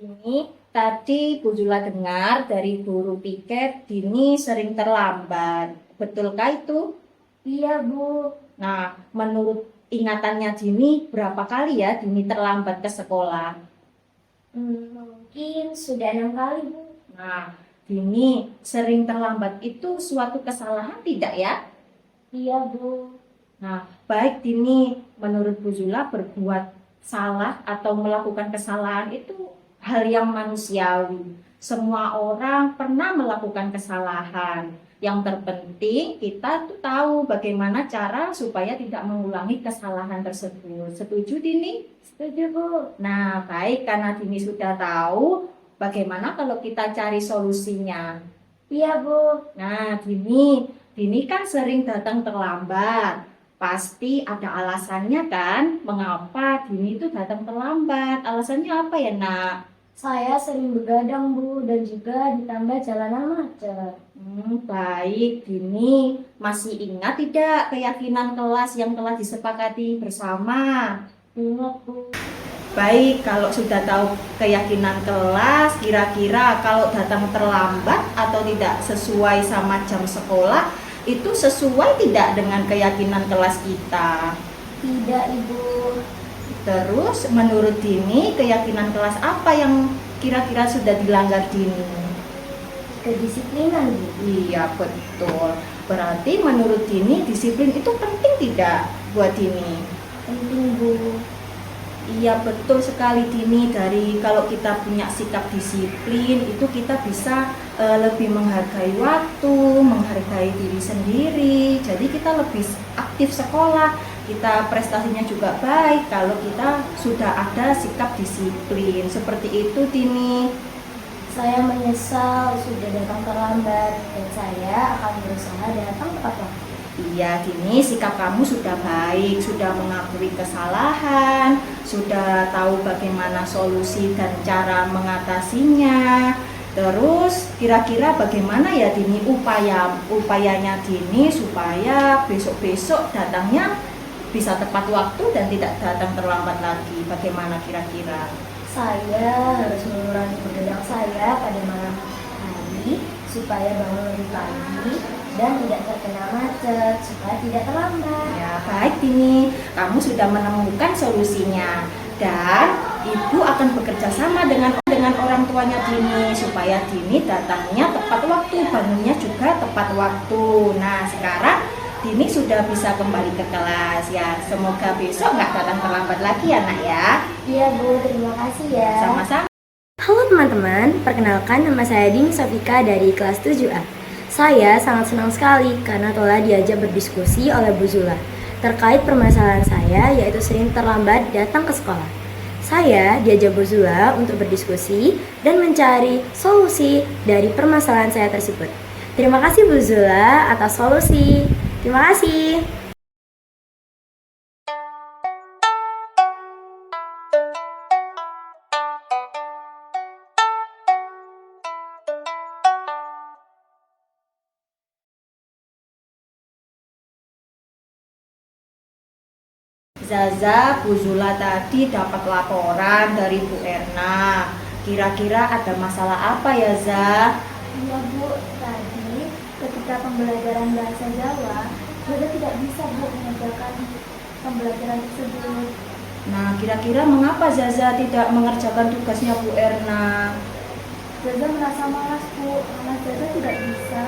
Ini tadi Bu Zula dengar dari guru piket Dini sering terlambat. Betulkah itu? Iya, Bu. Nah, menurut ingatannya Dini, berapa kali ya Dini terlambat ke sekolah? Mungkin sudah 6 kali, Bu. Nah, Dini sering terlambat itu suatu kesalahan tidak ya? Iya, Bu. Nah, baik Dini, menurut Bu Zula berbuat salah atau melakukan kesalahan itu hal yang manusiawi. Semua orang pernah melakukan kesalahan. Yang terpenting kita tuh tahu bagaimana cara supaya tidak mengulangi kesalahan tersebut. Setuju Dini? Setuju, Bu. Nah, baik karena Dini sudah tahu bagaimana kalau kita cari solusinya. Iya, Bu. Nah, Dini kan sering datang terlambat. Pasti ada alasannya kan, mengapa Dini itu datang terlambat. Alasannya apa ya, Nak? Saya sering begadang, Bu, dan juga ditambah jalanan macet. Baik, Dini. Masih ingat tidak keyakinan kelas yang telah disepakati bersama? Ingat, Bu. Baik, kalau sudah tahu keyakinan kelas, kira-kira kalau datang terlambat atau tidak sesuai sama jam sekolah, itu sesuai tidak dengan keyakinan kelas kita? Tidak, Ibu. Terus, menurut Dini, keyakinan kelas apa yang kira-kira sudah dilanggar Dini? Kedisiplinan, Bu. Iya, betul. Berarti menurut Dini, disiplin itu penting tidak buat Dini? Penting, Bu. Iya betul sekali Dini, dari kalau kita punya sikap disiplin itu kita bisa lebih menghargai waktu, menghargai diri sendiri. Jadi kita lebih aktif sekolah, kita prestasinya juga baik kalau kita sudah ada sikap disiplin. Seperti itu Dini. Saya menyesal sudah datang terlambat, dan saya akan berusaha datang tepat waktu. Iya, Dini, sikap kamu sudah baik, sudah mengakui kesalahan, sudah tahu bagaimana solusi dan cara mengatasinya. Terus, kira-kira bagaimana ya Dini upayanya Dini supaya besok-besok datangnya bisa tepat waktu dan tidak datang terlambat lagi. Bagaimana kira-kira? Saya harus mengurangi begadang saya pada malam hari supaya bangun lebih pagi dan tidak terkena macet supaya tidak terlambat. Ya, baik Dini, kamu sudah menemukan solusinya dan Ibu akan bekerja sama dengan orang tuanya Dini supaya Dini datangnya tepat waktu, bangunnya juga tepat waktu. Nah, sekarang Dini sudah bisa kembali ke kelas ya. Semoga besok nggak datang terlambat lagi ya, Nak ya. Iya, Bu, terima kasih ya. Sama-sama. Halo teman-teman, perkenalkan nama saya Dini Sofika dari kelas 7A. Saya sangat senang sekali karena telah diajak berdiskusi oleh Bu Zula terkait permasalahan saya yaitu sering terlambat datang ke sekolah. Saya diajak Bu Zula untuk berdiskusi dan mencari solusi dari permasalahan saya tersebut. Terima kasih Bu Zula atas solusi. Terima kasih. Zaza, Bu Zula tadi dapat laporan dari Bu Erna. Kira-kira ada masalah apa ya, Zah? Iya, Bu, tadi ketika pembelajaran bahasa Jawa, Zaza tidak bisa, Bu, mengerjakan pembelajaran tersebut. Nah, kira-kira mengapa Zaza tidak mengerjakan tugasnya Bu Erna? Zaza merasa malas, Bu, karena Zaza tidak bisa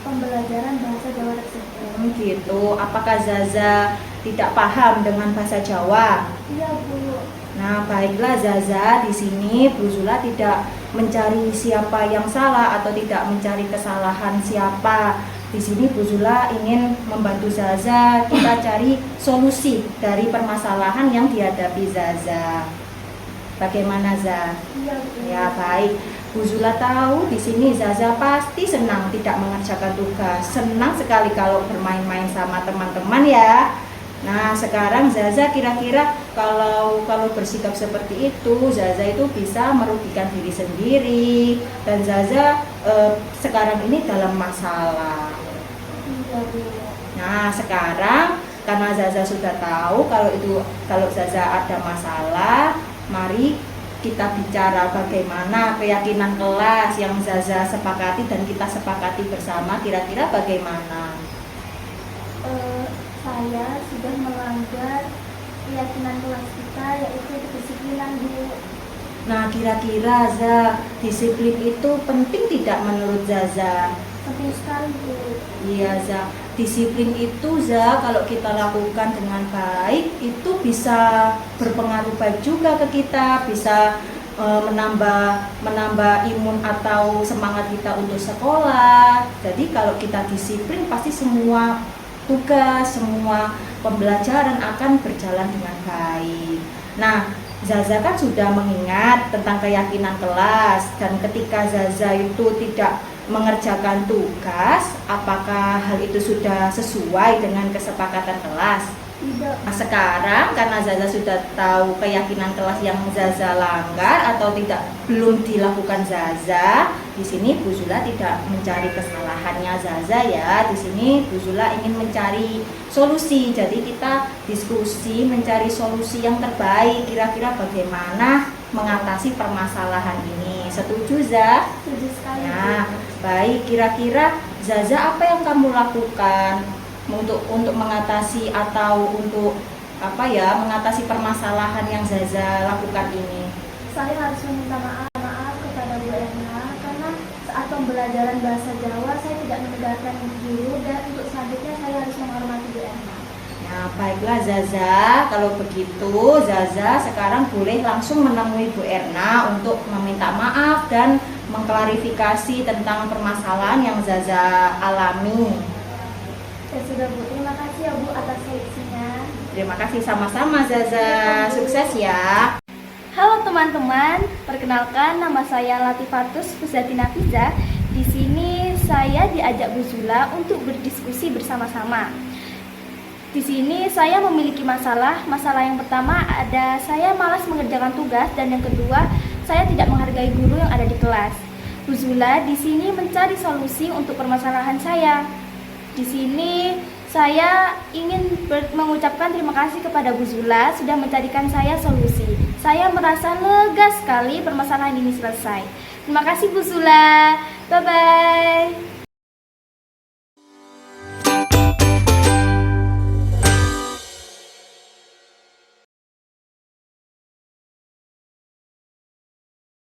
pembelajaran bahasa Jawa tersebut. Gitu. Apakah Zaza tidak paham dengan bahasa Jawa? Iya, Bu. Nah, baiklah Zaza, di sini Bu Zula tidak mencari siapa yang salah atau tidak mencari kesalahan siapa. Di sini Bu Zula ingin membantu Zaza, kita cari solusi dari permasalahan yang dihadapi Zaza. Bagaimana Zaza? Iya, Bu. Ya, baik. Bu Zula tahu di sini Zaza pasti senang tidak mengerjakan tugas. Senang sekali kalau bermain-main sama teman-teman ya. Nah, sekarang Zaza kira-kira kalau bersikap seperti itu, Zaza itu bisa merugikan diri sendiri dan Zaza sekarang ini dalam masalah. Iya, Bu. Nah, sekarang karena Zaza sudah tahu kalau Zaza ada masalah, mari kita bicara bagaimana keyakinan kelas yang Zaza sepakati dan kita sepakati bersama, kira-kira bagaimana? Saya sudah melanggar keyakinan kelas kita, yaitu kedisiplinan, Bu. Nah, kira-kira disiplin itu penting tidak menurut Zaza? Penting sekali, Bu. Iya, disiplin itu kalau kita lakukan dengan baik itu bisa berpengaruh baik juga ke kita, bisa menambah imun atau semangat kita untuk sekolah. Jadi kalau kita disiplin pasti semua tugas, semua pembelajaran akan berjalan dengan baik. Nah, Zaza kan sudah mengingat tentang keyakinan kelas, dan ketika Zaza itu tidak mengerjakan tugas, apakah hal itu sudah sesuai dengan kesepakatan kelas? Tidak. Nah, sekarang karena Zaza sudah tahu keyakinan kelas yang Zaza langgar atau belum dilakukan Zaza, di sini Bu Zula tidak mencari kesalahannya Zaza ya. Di sini Bu Zula ingin mencari solusi. Jadi kita diskusi mencari solusi yang terbaik. Kira-kira bagaimana mengatasi permasalahan ini? Setuju, Za? Setuju sekali, Nah, Bu. baik. Kira-kira Zaza apa yang kamu lakukan untuk mengatasi atau untuk mengatasi permasalahan yang Zaza lakukan ini? Saya harus meminta maaf kepada Bu Erna karena saat pembelajaran bahasa Jawa saya tidak mendengarkan guru, dan untuk selanjutnya saya harus menghormati Bu Erna. Nah, baiklah Zaza, kalau begitu Zaza sekarang boleh langsung menemui Bu Erna untuk meminta maaf dan mengklarifikasi tentang permasalahan yang Zaza alami. Ya sudah, Bu. Terima kasih ya, Bu, atas solusinya. Terima kasih, sama-sama Zaza. Sukses ya. Halo teman-teman, perkenalkan nama saya Latifatus Fuzati Nafiza. Di sini saya diajak Bu Zula untuk berdiskusi bersama-sama. Di sini saya memiliki masalah. Masalah yang pertama ada saya malas mengerjakan tugas, dan yang kedua saya tidak menghargai guru yang ada di kelas. Bu Zula di sini mencari solusi untuk permasalahan saya. Di sini saya ingin mengucapkan terima kasih kepada Bu Zula sudah mencarikan saya solusi. Saya merasa lega sekali permasalahan ini selesai. Terima kasih Bu Zula. Bye-bye.